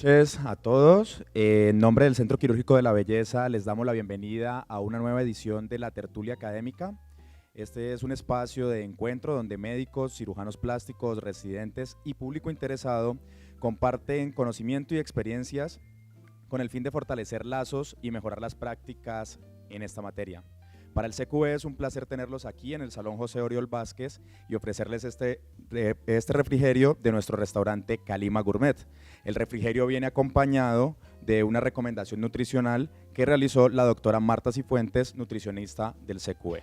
noches a todos. En nombre del Centro Quirúrgico de la Belleza les damos la bienvenida a una nueva edición de la Tertulia Académica. Este es un espacio de encuentro donde médicos, cirujanos plásticos, residentes y público interesado comparten conocimiento y experiencias con el fin de fortalecer lazos y mejorar las prácticas en esta materia. Para el CQB es un placer tenerlos aquí en el Salón José Oriol Vázquez y ofrecerles este refrigerio de nuestro restaurante Calima Gourmet. El refrigerio viene acompañado de una recomendación nutricional que realizó la doctora Marta Cifuentes, nutricionista del CQB.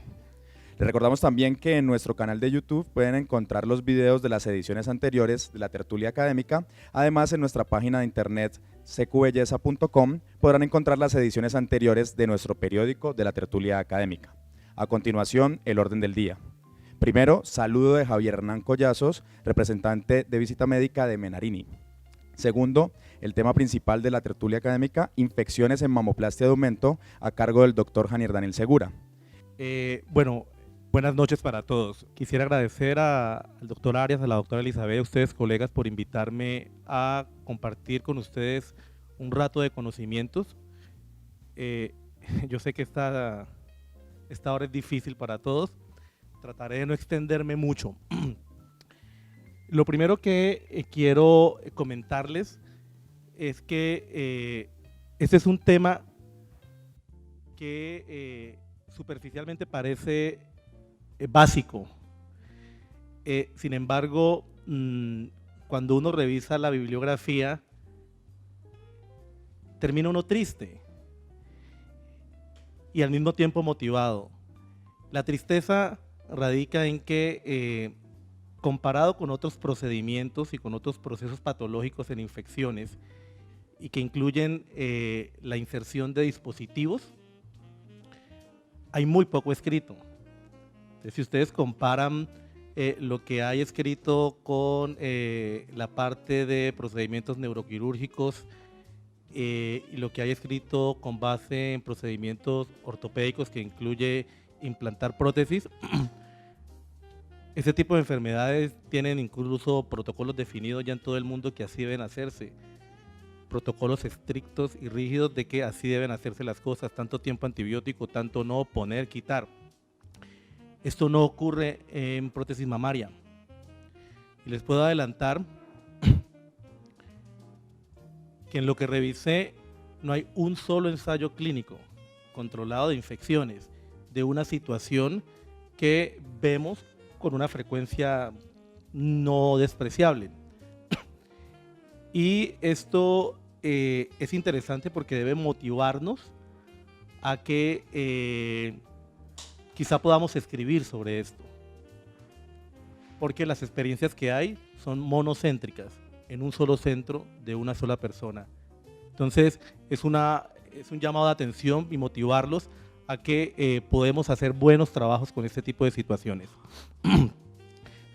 Les recordamos también que en nuestro canal de YouTube pueden encontrar los videos de las ediciones anteriores de la tertulia académica. Además, en nuestra página de internet cqbelleza.com podrán encontrar las ediciones anteriores de nuestro periódico de la tertulia académica. A continuación, el orden del día. Primero, saludo de Javier Hernán Collazos, representante de visita médica de Menarini. Segundo, el tema principal de la tertulia académica, infecciones en mamoplastia de aumento, a cargo del doctor Janier Daniel Segura. Buenas noches para todos. Quisiera agradecer al doctor Arias, a la doctora Elizabeth, a ustedes colegas por invitarme a compartir con ustedes un rato de conocimientos. Yo sé que esta hora es difícil para todos, trataré de no extenderme mucho. Lo primero que quiero comentarles es que este es un tema que superficialmente parece básico. Sin embargo, cuando uno revisa la bibliografía, termina uno triste y al mismo tiempo motivado. La tristeza radica en que, comparado con otros procedimientos y con otros procesos patológicos en infecciones y que incluyen la inserción de dispositivos, hay muy poco escrito. Si ustedes comparan lo que hay escrito con la parte de procedimientos neuroquirúrgicos y lo que hay escrito con base en procedimientos ortopédicos que incluye implantar prótesis, ese tipo de enfermedades tienen incluso protocolos definidos ya en todo el mundo que así deben hacerse. Protocolos estrictos y rígidos de que así deben hacerse las cosas, tanto tiempo antibiótico, tanto no, poner, quitar. Esto no ocurre en prótesis mamaria. Y les puedo adelantar que en lo que revisé no hay un solo ensayo clínico controlado de infecciones de una situación que vemos con una frecuencia no despreciable. Y esto es interesante porque debe motivarnos a que quizá podamos escribir sobre esto, porque las experiencias que hay son monocéntricas, en un solo centro de una sola persona. Entonces es un llamado de atención y motivarlos a que podemos hacer buenos trabajos con este tipo de situaciones.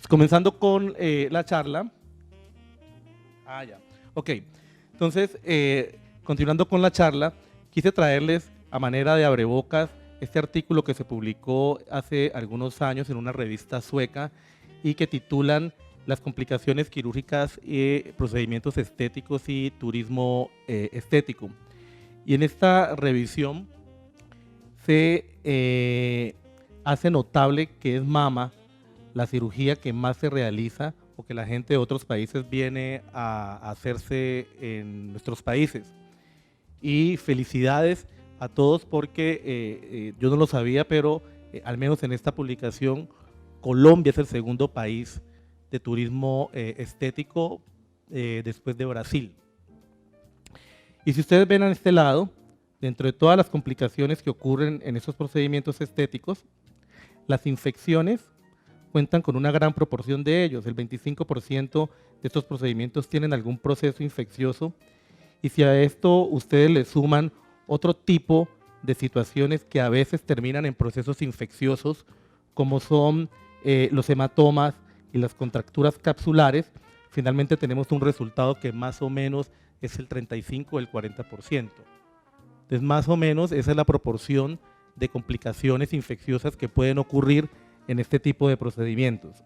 Comenzando con la charla. Entonces, continuando con la charla, quise traerles a manera de abrebocas este artículo que se publicó hace algunos años en una revista sueca y que titulan Las complicaciones quirúrgicas y procedimientos estéticos y turismo estético. Y en esta revisión se hace notable que es mama la cirugía que más se realiza o que la gente de otros países viene a hacerse en nuestros países. Y felicidades a todos porque yo no lo sabía, pero al menos en esta publicación Colombia es el segundo país de turismo estético después de Brasil. Y si ustedes ven a este lado, dentro de todas las complicaciones que ocurren en estos procedimientos estéticos, las infecciones cuentan con una gran proporción de ellos. El 25% de estos procedimientos tienen algún proceso infeccioso, y si a esto ustedes le suman otro tipo de situaciones que a veces terminan en procesos infecciosos, como son los hematomas y las contracturas capsulares, finalmente tenemos un resultado que más o menos es el 35 o el 40%. Entonces, más o menos esa es la proporción de complicaciones infecciosas que pueden ocurrir en este tipo de procedimientos.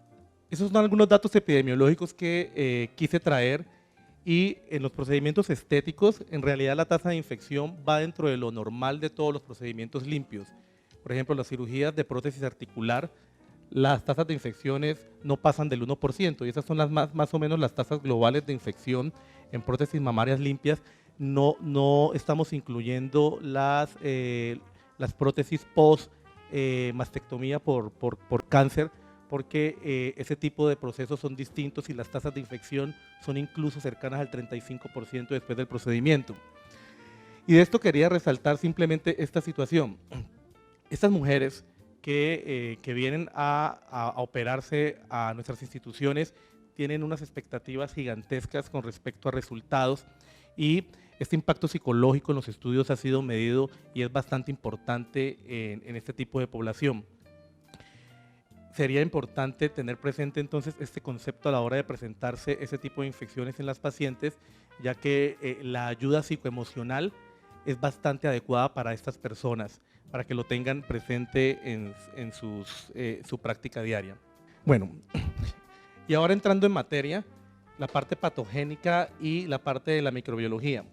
Esos son algunos datos epidemiológicos que quise traer Y en los procedimientos estéticos, en realidad la tasa de infección va dentro de lo normal de todos los procedimientos limpios. Por ejemplo, las cirugías de prótesis articular, las tasas de infecciones no pasan del 1%, y esas son las más o menos las tasas globales de infección en prótesis mamarias limpias. No estamos incluyendo las prótesis post mastectomía por cáncer, porque ese tipo de procesos son distintos y las tasas de infección son incluso cercanas al 35% después del procedimiento. Y de esto quería resaltar simplemente esta situación. Estas mujeres que vienen a operarse a nuestras instituciones tienen unas expectativas gigantescas con respecto a resultados, y este impacto psicológico en los estudios ha sido medido y es bastante importante en este tipo de población. Sería importante tener presente entonces este concepto a la hora de presentarse ese tipo de infecciones en las pacientes, ya que la ayuda psicoemocional es bastante adecuada para estas personas, para que lo tengan presente en su práctica diaria. Bueno, y ahora entrando en materia, la parte patogénica y la parte de la microbiología.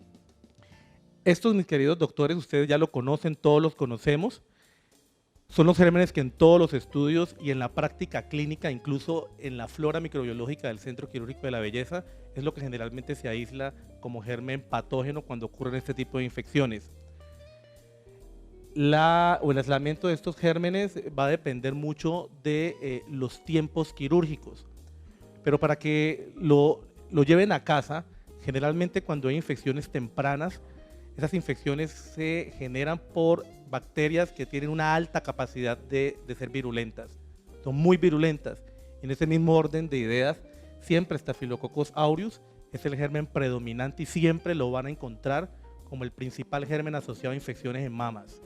Estos, mis queridos doctores, ustedes ya lo conocen, todos los conocemos. Son los gérmenes que en todos los estudios y en la práctica clínica, incluso en la flora microbiológica del Centro Quirúrgico de la Belleza, es lo que generalmente se aísla como germen patógeno cuando ocurren este tipo de infecciones. El aislamiento de estos gérmenes va a depender mucho de los tiempos quirúrgicos, pero para que lo lleven a casa, generalmente cuando hay infecciones tempranas, esas infecciones se generan por bacterias que tienen una alta capacidad de ser virulentas, son muy virulentas. En ese mismo orden de ideas, siempre Staphylococcus aureus es el germen predominante y siempre lo van a encontrar como el principal germen asociado a infecciones en mamas.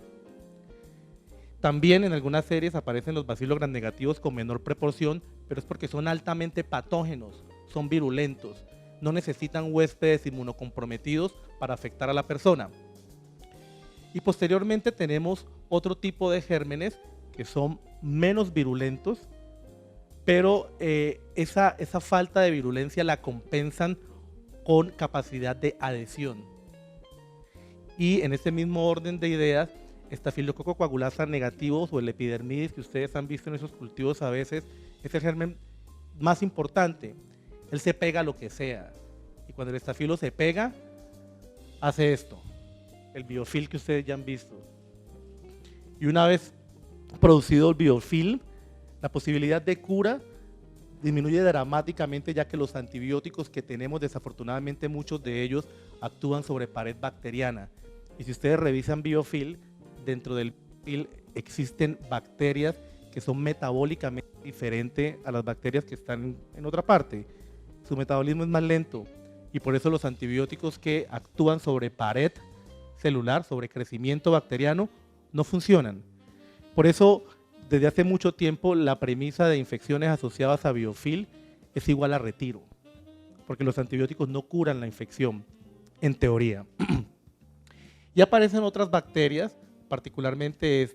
También en algunas series aparecen los bacilos gramnegativos con menor proporción, pero es porque son altamente patógenos, son virulentos, no necesitan huéspedes inmunocomprometidos para afectar a la persona. Y posteriormente tenemos otro tipo de gérmenes que son menos virulentos, pero esa falta de virulencia la compensan con capacidad de adhesión. Y en este mismo orden de ideas, Staphylococcus coagulasa negativos o el epidermidis que ustedes han visto en esos cultivos a veces, es el germen más importante. Él se pega a lo que sea, y cuando el estafilo se pega, hace esto, el biofilm que ustedes ya han visto. Y una vez producido el biofilm, la posibilidad de cura disminuye dramáticamente, ya que los antibióticos que tenemos, desafortunadamente muchos de ellos actúan sobre pared bacteriana. Y si ustedes revisan biofilm, dentro del biofilm existen bacterias que son metabólicamente diferentes a las bacterias que están en otra parte. Su metabolismo es más lento y por eso los antibióticos que actúan sobre pared celular, sobre crecimiento bacteriano, no funcionan. Por eso, desde hace mucho tiempo, la premisa de infecciones asociadas a biofilm es igual a retiro, porque los antibióticos no curan la infección, en teoría. Y aparecen otras bacterias, particularmente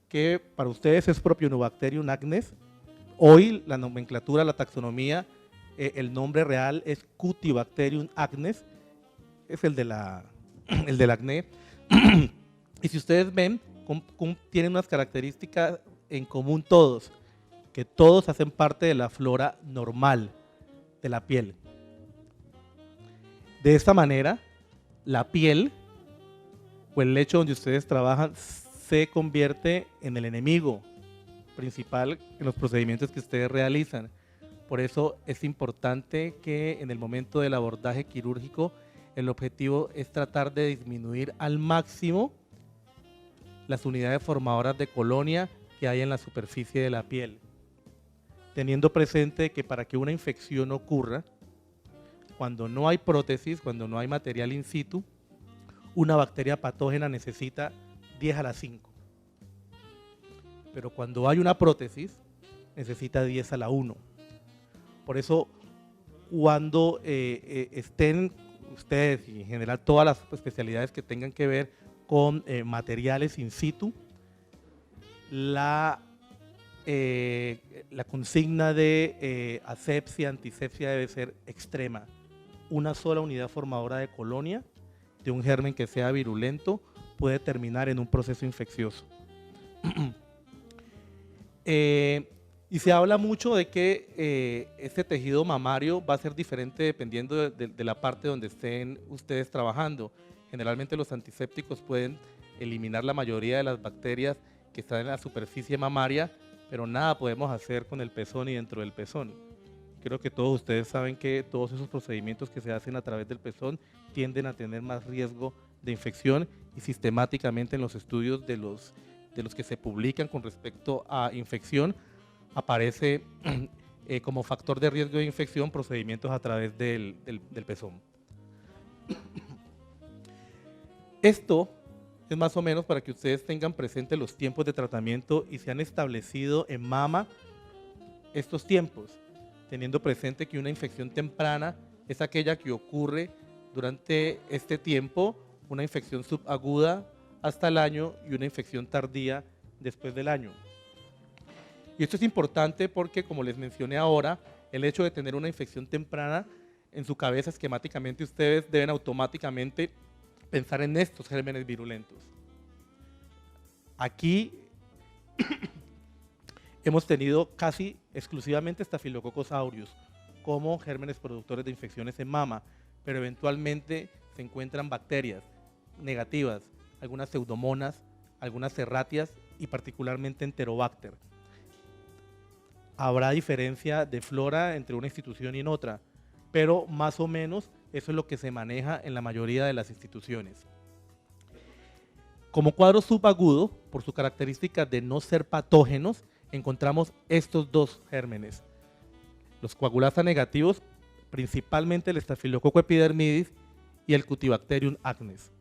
que para ustedes es Propionobacterium acnes. Hoy la nomenclatura, la taxonomía, el nombre real es Cutibacterium acnes, es el del acné. Y si ustedes ven, tienen unas características en común todos, que todos hacen parte de la flora normal de la piel. De esta manera, la piel o el lecho donde ustedes trabajan se convierte en el enemigo principal en los procedimientos que ustedes realizan. Por eso es importante que en el momento del abordaje quirúrgico el objetivo es tratar de disminuir al máximo las unidades formadoras de colonia que hay en la superficie de la piel, teniendo presente que para que una infección ocurra, cuando no hay prótesis, cuando no hay material in situ, una bacteria patógena necesita 10 a la 5. Pero cuando hay una prótesis, necesita 10 a la 1. Por eso, cuando estén ustedes y en general todas las especialidades que tengan que ver con materiales in situ, la consigna de asepsia, antisepsia debe ser extrema. una sola unidad formadora de colonia de un germen que sea virulento puede terminar en un proceso infeccioso. Y se habla mucho de que este tejido mamario va a ser diferente dependiendo de la parte donde estén ustedes trabajando. Generalmente los antisépticos pueden eliminar la mayoría de las bacterias que están en la superficie mamaria, pero nada podemos hacer con el pezón y dentro del pezón. Creo que todos ustedes saben que todos esos procedimientos que se hacen a través del pezón tienden a tener más riesgo de infección, y sistemáticamente en los estudios de los que se publican con respecto a infección aparece como factor de riesgo de infección procedimientos a través del pezón. Esto es más o menos para que ustedes tengan presente los tiempos de tratamiento y se han establecido en mama estos tiempos, teniendo presente que una infección temprana es aquella que ocurre durante este tiempo, una infección subaguda hasta el año y una infección tardía después del año. Y esto es importante porque, como les mencioné ahora, el hecho de tener una infección temprana en su cabeza, esquemáticamente ustedes deben automáticamente pensar en estos gérmenes virulentos. Aquí hemos tenido casi exclusivamente Staphylococcus aureus como gérmenes productores de infecciones en mama, pero eventualmente se encuentran bacterias negativas, algunas pseudomonas, algunas serratias y particularmente Enterobacter. Habrá diferencia de flora entre una institución y en otra, pero más o menos eso es lo que se maneja en la mayoría de las instituciones. Como cuadro subagudo, por su característica de no ser patógenos, encontramos estos dos gérmenes. Los coagulasa negativos, principalmente el Staphylococcus epidermidis y el Cutibacterium acnes.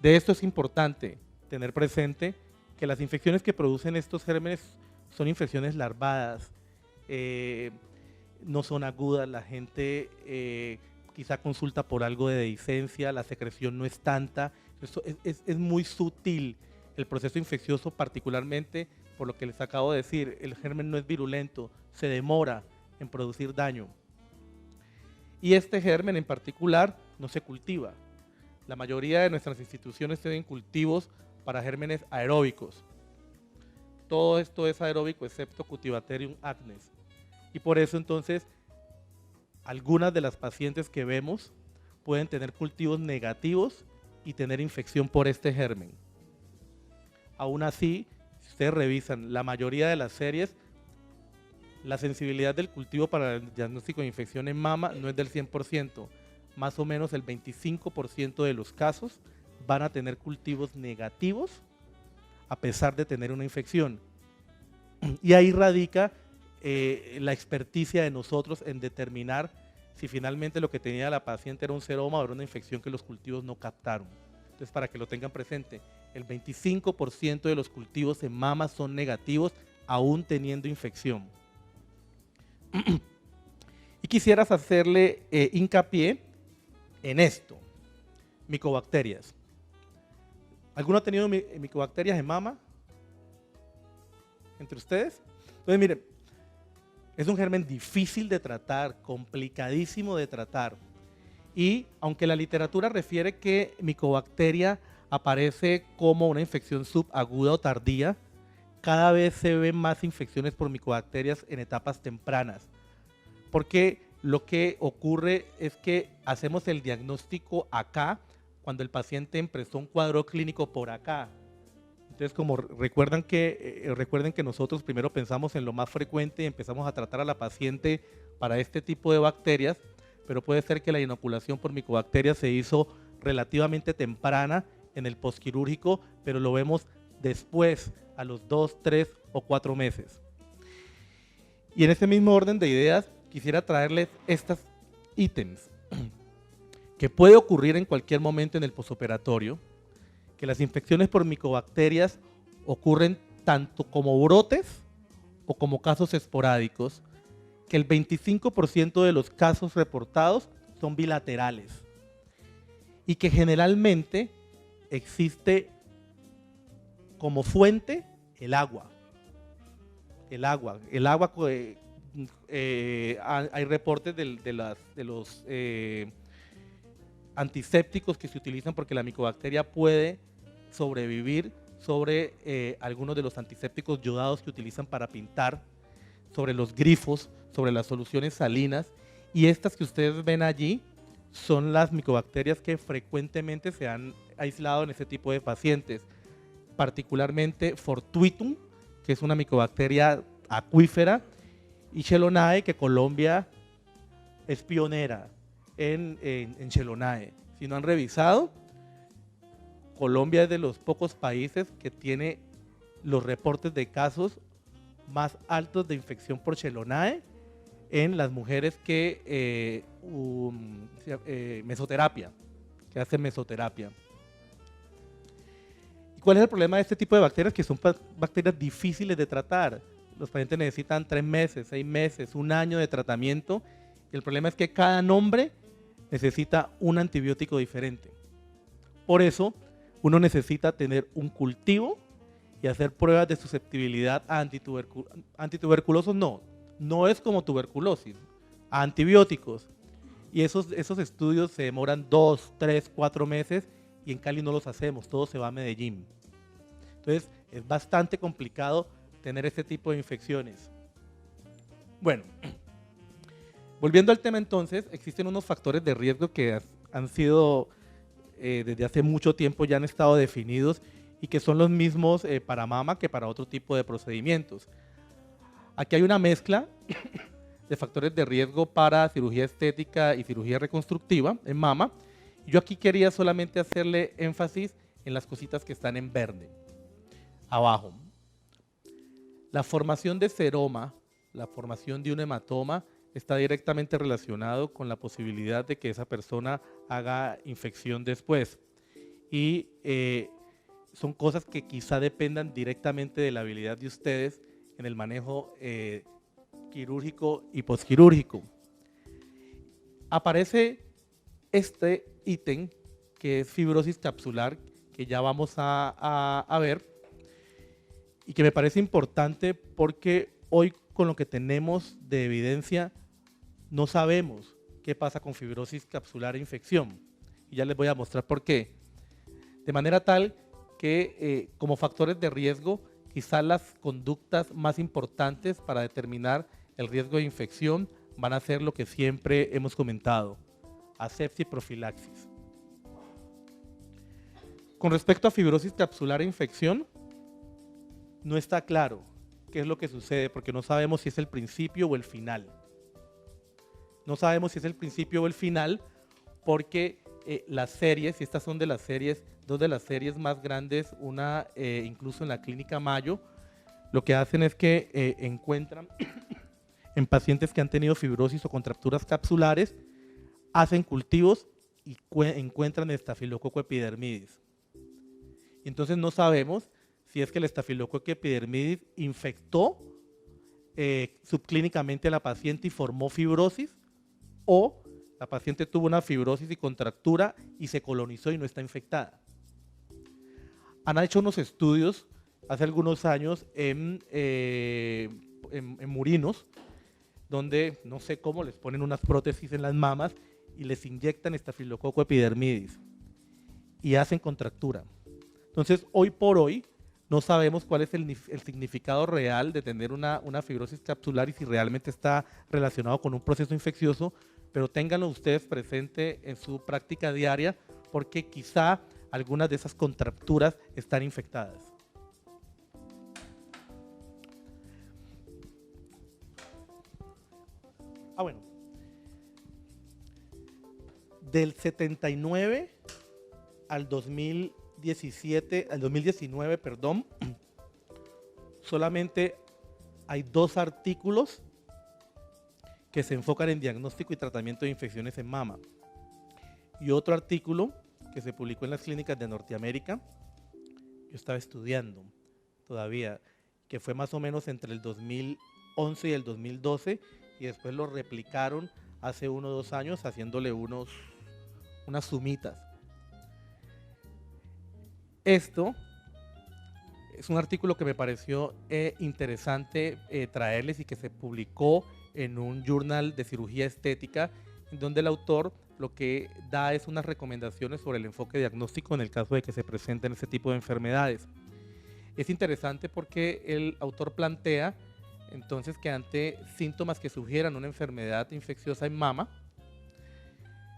De esto es importante tener presente que las infecciones que producen estos gérmenes son infecciones larvadas, no son agudas, la gente quizá consulta por algo de dehiscencia, la secreción no es tanta, es muy sutil el proceso infeccioso, particularmente por lo que les acabo de decir, el germen no es virulento, se demora en producir daño. Y este germen en particular no se cultiva. La mayoría de nuestras instituciones tienen cultivos para gérmenes aeróbicos. Todo esto es aeróbico excepto Cutibacterium acnes. Y por eso entonces algunas de las pacientes que vemos pueden tener cultivos negativos y tener infección por este germen. Aún así, si ustedes revisan la mayoría de las series, la sensibilidad del cultivo para el diagnóstico de infección en mama no es del 100%. Más o menos el 25% de los casos van a tener cultivos negativos a pesar de tener una infección. Y ahí radica la experticia de nosotros en determinar si finalmente lo que tenía la paciente era un seroma o era una infección que los cultivos no captaron. Entonces, para que lo tengan presente, el 25% de los cultivos en mama son negativos aún teniendo infección. Y quisieras hacerle hincapié en esto, micobacterias. ¿Alguno ha tenido micobacterias en mama? ¿Entre ustedes? Entonces, miren, es un germen difícil de tratar, complicadísimo de tratar. Y aunque la literatura refiere que micobacteria aparece como una infección subaguda o tardía, cada vez se ven más infecciones por micobacterias en etapas tempranas. Porque lo que ocurre es que hacemos el diagnóstico acá, cuando el paciente empezó un cuadro clínico por acá. Entonces, como recuerden que nosotros primero pensamos en lo más frecuente y empezamos a tratar a la paciente para este tipo de bacterias, pero puede ser que la inoculación por micobacterias se hizo relativamente temprana en el postquirúrgico, pero lo vemos después, a los 2, 3 o 4 meses. Y en este mismo orden de ideas, quisiera traerles estos ítems que puede ocurrir en cualquier momento en el posoperatorio, que las infecciones por micobacterias ocurren tanto como brotes o como casos esporádicos, que el 25% de los casos reportados son bilaterales y que generalmente existe como fuente el agua hay reportes de los antisépticos que se utilizan porque la micobacteria puede sobrevivir sobre algunos de los antisépticos yodados que utilizan para pintar, sobre los grifos, sobre las soluciones salinas, y estas que ustedes ven allí son las micobacterias que frecuentemente se han aislado en este tipo de pacientes, particularmente Fortuitum, que es una micobacteria acuífera, y Chelonae, que Colombia es pionera en Chelonae. Si no han revisado, Colombia es de los pocos países que tiene los reportes de casos más altos de infección por Chelonae en las mujeres que mesoterapia, que hacen mesoterapia. ¿Y cuál es el problema de este tipo de bacterias? Que son bacterias difíciles de tratar. Los pacientes necesitan 3 meses, 6 meses, 1 año de tratamiento. Y el problema es que cada nombre necesita un antibiótico diferente. Por eso, uno necesita tener un cultivo y hacer pruebas de susceptibilidad a antituberculosos. No es como tuberculosis, a antibióticos. Y esos estudios se demoran 2, 3, 4 meses y en Cali no los hacemos, todo se va a Medellín. Entonces, es bastante complicado tener este tipo de infecciones. Bueno, volviendo al tema entonces, existen unos factores de riesgo que han sido desde hace mucho tiempo ya han estado definidos y que son los mismos para mama que para otro tipo de procedimientos. Aquí hay una mezcla de factores de riesgo para cirugía estética y cirugía reconstructiva en mama. Yo aquí quería solamente hacerle énfasis en las cositas que están en verde, abajo. La formación de seroma, la formación de un hematoma, está directamente relacionado con la posibilidad de que esa persona haga infección después. Y son cosas que quizá dependan directamente de la habilidad de ustedes en el manejo quirúrgico y posquirúrgico. Aparece este ítem que es fibrosis capsular, que ya vamos a ver, y que me parece importante porque hoy con lo que tenemos de evidencia no sabemos qué pasa con fibrosis capsular e infección. Y ya les voy a mostrar por qué. De manera tal que como factores de riesgo, quizás las conductas más importantes para determinar el riesgo de infección van a ser lo que siempre hemos comentado, asepsia y profilaxis. Con respecto a fibrosis capsular e infección, no está claro qué es lo que sucede porque no sabemos si es el principio o el final. No sabemos si es el principio o el final porque las series, y estas son de las series, 2 de las series más grandes, una incluso en la clínica Mayo, lo que hacen es que encuentran en pacientes que han tenido fibrosis o contracturas capsulares, hacen cultivos y encuentran estafilococo epidermidis. Y entonces no sabemos si es que el estafilococo epidermidis infectó subclínicamente a la paciente y formó fibrosis, o la paciente tuvo una fibrosis y contractura y se colonizó y no está infectada. Han hecho unos estudios hace algunos años en murinos, donde no sé cómo les ponen unas prótesis en las mamas y les inyectan estafilococo epidermidis y hacen contractura. Entonces, hoy por hoy, no sabemos cuál es el significado real de tener una fibrosis capsular y si realmente está relacionado con un proceso infeccioso, pero ténganlo ustedes presente en su práctica diaria porque quizá algunas de esas contracturas están infectadas. Bueno, del 79 al 2019, perdón, solamente hay 2 artículos que se enfocan en diagnóstico y tratamiento de infecciones en mama. Y otro artículo que se publicó en las clínicas de Norteamérica, yo estaba estudiando todavía, que fue más o menos entre el 2011 y el 2012, y después lo replicaron hace 1 o 2 años haciéndole unas sumitas. Esto es un artículo que me pareció interesante traerles y que se publicó en un journal de cirugía estética, en donde el autor lo que da es unas recomendaciones sobre el enfoque diagnóstico en el caso de que se presenten este tipo de enfermedades. Es interesante porque el autor plantea entonces que ante síntomas que sugieran una enfermedad infecciosa en mama,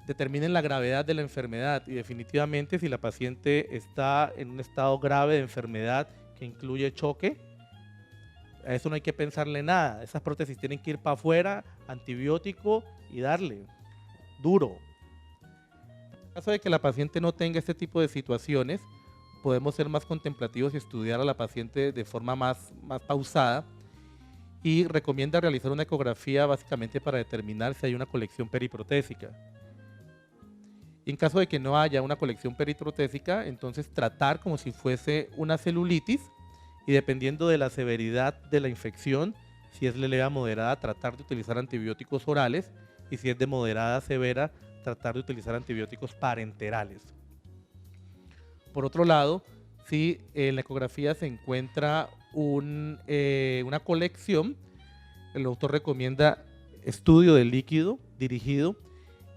determinen la gravedad de la enfermedad y definitivamente si la paciente está en un estado grave de enfermedad que incluye choque, a eso no hay que pensarle nada. Esas prótesis tienen que ir para afuera, antibiótico y darle duro. En caso de que la paciente no tenga este tipo de situaciones, podemos ser más contemplativos y estudiar a la paciente de forma más pausada, y recomienda realizar una ecografía básicamente para determinar si hay una colección periprotésica. Y en caso de que no haya una colección periprotésica, entonces tratar como si fuese una celulitis y dependiendo de la severidad de la infección, si es leve a moderada, tratar de utilizar antibióticos orales y si es de moderada a severa, tratar de utilizar antibióticos parenterales. Por otro lado, si en la ecografía se encuentra una colección, el autor recomienda estudio del líquido dirigido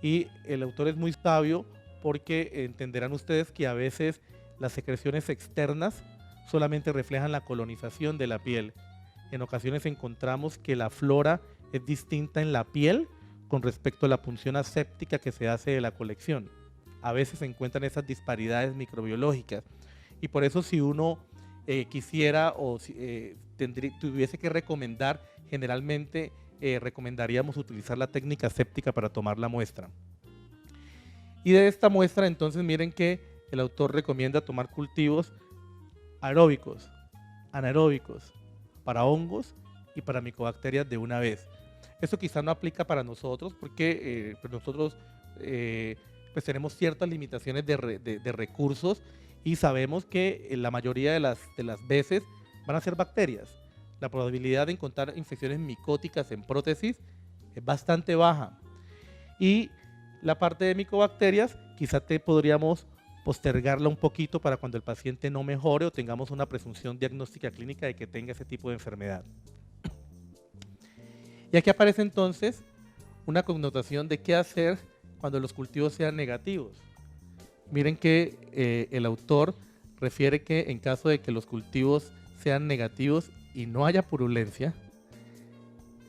y el autor es muy sabio porque entenderán ustedes que a veces las secreciones externas solamente reflejan la colonización de la piel. En ocasiones encontramos que la flora es distinta en la piel con respecto a la punción aséptica que se hace de la colección. A veces se encuentran esas disparidades microbiológicas y por eso si uno quisiera o tuviese que recomendar, generalmente recomendaríamos utilizar la técnica aséptica para tomar la muestra. Y de esta muestra entonces miren que el autor recomienda tomar cultivos aeróbicos, anaeróbicos, para hongos y para micobacterias de una vez. Esto quizá no aplica para nosotros porque pues nosotros pues tenemos ciertas limitaciones de recursos y sabemos que la mayoría de las veces van a ser bacterias. La probabilidad de encontrar infecciones micóticas en prótesis es bastante baja. Y la parte de micobacterias quizá podríamos postergarla un poquito para cuando el paciente no mejore o tengamos una presunción diagnóstica clínica de que tenga ese tipo de enfermedad. Y aquí aparece entonces una connotación de qué hacer cuando los cultivos sean negativos. Miren que el autor refiere que en caso de que los cultivos sean negativos y no haya purulencia,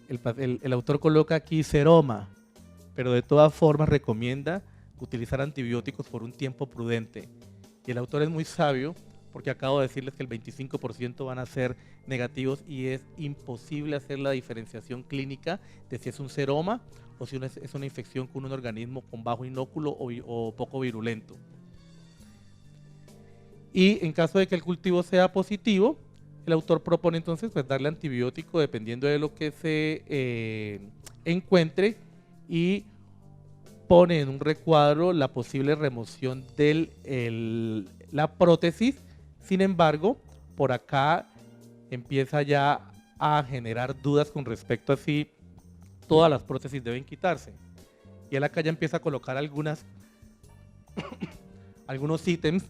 el autor coloca aquí seroma, pero de todas formas recomienda utilizar antibióticos por un tiempo prudente. Y el autor es muy sabio porque acabo de decirles que el 25% van a ser negativos y es imposible hacer la diferenciación clínica de si es un seroma o si es una infección con un organismo con bajo inóculo o poco virulento. Y en caso de que el cultivo sea positivo, el autor propone entonces pues darle antibiótico dependiendo de lo que se encuentre y pone en un recuadro la posible remoción de la prótesis. Sin embargo, por acá empieza ya a generar dudas con respecto a si todas las prótesis deben quitarse. Y él acá ya empieza a colocar algunos ítems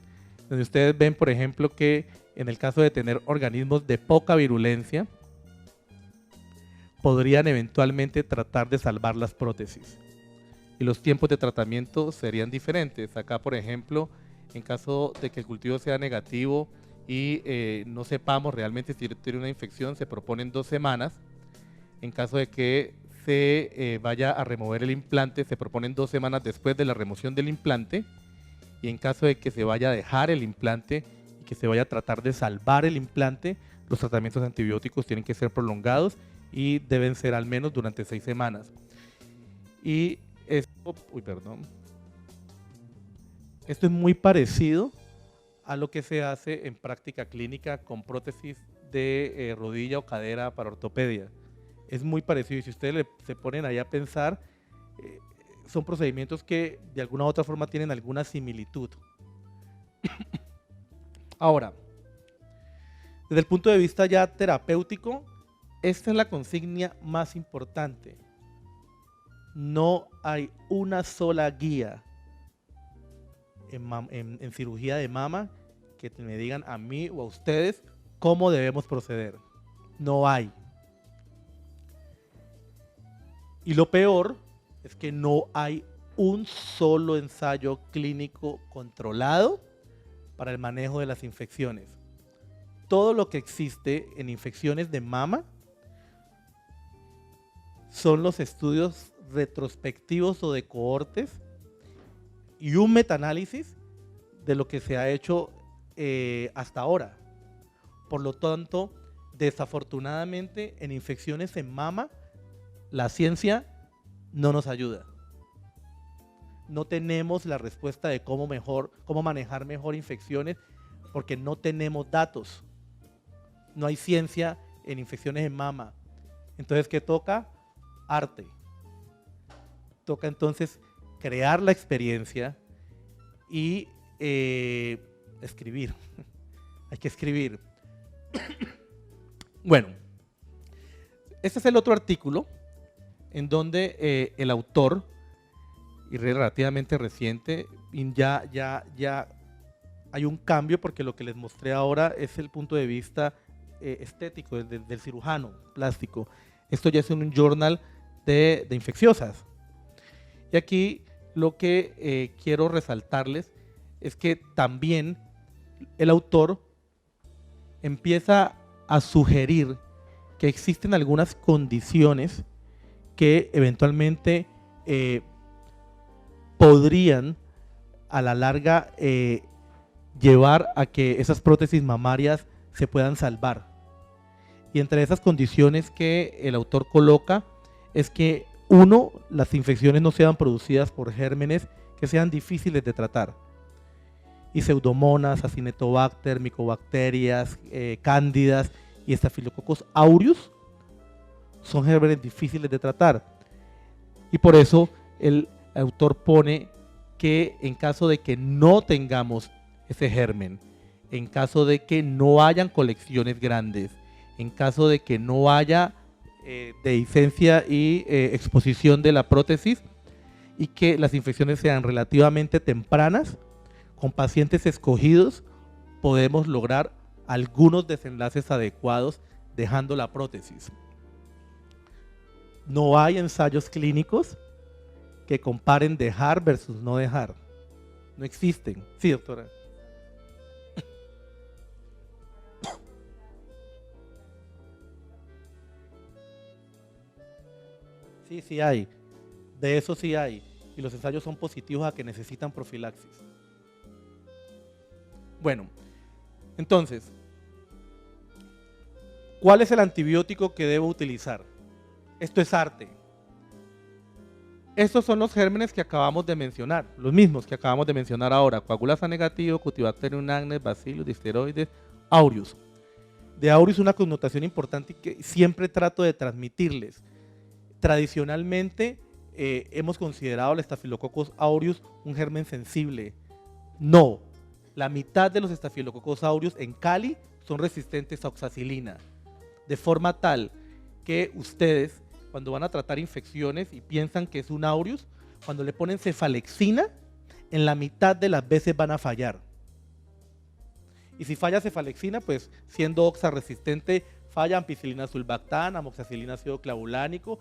donde ustedes ven, por ejemplo, que en el caso de tener organismos de poca virulencia, podrían eventualmente tratar de salvar las prótesis. Y los tiempos de tratamiento serían diferentes. Acá, por ejemplo, en caso de que el cultivo sea negativo y no sepamos realmente si tiene una infección, se proponen 2 semanas. En caso de que se vaya a remover el implante, se proponen 2 semanas después de la remoción del implante. Y en caso de que se vaya a dejar el implante y que se vaya a tratar de salvar el implante, los tratamientos antibióticos tienen que ser prolongados y deben ser al menos durante 6 semanas. Y esto es muy parecido a lo que se hace en práctica clínica con prótesis de rodilla o cadera para ortopedia. Es muy parecido y si ustedes se ponen ahí a pensar, son procedimientos que de alguna u otra forma tienen alguna similitud. Ahora, desde el punto de vista ya terapéutico, esta es la consigna más importante. No hay una sola guía en cirugía de mama que me digan a mí o a ustedes cómo debemos proceder. No hay. Y lo peor es que no hay un solo ensayo clínico controlado para el manejo de las infecciones. Todo lo que existe en infecciones de mama son los estudios retrospectivos o de cohortes y un metaanálisis de lo que se ha hecho hasta ahora. Por lo tanto, desafortunadamente, en infecciones en mama, la ciencia no nos ayuda. No tenemos la respuesta de cómo manejar mejor infecciones porque no tenemos datos. No hay ciencia en infecciones en mama. Entonces, ¿qué toca? Arte. Toca entonces crear la experiencia y escribir. Hay que escribir. Bueno, este es el otro artículo en donde el autor, y relativamente reciente, ya hay un cambio porque lo que les mostré ahora es el punto de vista estético del cirujano plástico. Esto ya es un journal de infecciosas. Y aquí lo que quiero resaltarles es que también el autor empieza a sugerir que existen algunas condiciones que eventualmente podrían a la larga llevar a que esas prótesis mamarias se puedan salvar. Y entre esas condiciones que el autor coloca es que, uno, las infecciones no sean producidas por gérmenes que sean difíciles de tratar. Y pseudomonas, acinetobacter, micobacterias, cándidas y Staphylococcus aureus son gérmenes difíciles de tratar. Y por eso el autor pone que en caso de que no tengamos ese germen, en caso de que no hayan colecciones grandes, en caso de que no haya dehiscencia y exposición de la prótesis y que las infecciones sean relativamente tempranas, con pacientes escogidos podemos lograr algunos desenlaces adecuados dejando la prótesis. No hay ensayos clínicos que comparen dejar versus no dejar. No existen. Sí, doctora. Sí, sí hay. De eso sí hay. Y los ensayos son positivos a que necesitan profilaxis. Bueno, entonces, ¿cuál es el antibiótico que debo utilizar? Esto es arte. Estos son los gérmenes que acabamos de mencionar, los mismos que acabamos de mencionar ahora: Coagulasa negativo, Cutibacterium agnes, Bacillus, Disteroides, Aureus. De Aureus una connotación importante que siempre trato de transmitirles. Tradicionalmente hemos considerado el Staphylococcus aureus un germen sensible. No, la mitad de los Staphylococcus aureus en Cali son resistentes a oxacilina, de forma tal que ustedes, cuando van a tratar infecciones y piensan que es un aureus, cuando le ponen cefalexina, en la mitad de las veces van a fallar. Y si falla cefalexina, pues siendo oxa resistente, falla ampicilina sulbactam, amoxicilina ácido clavulánico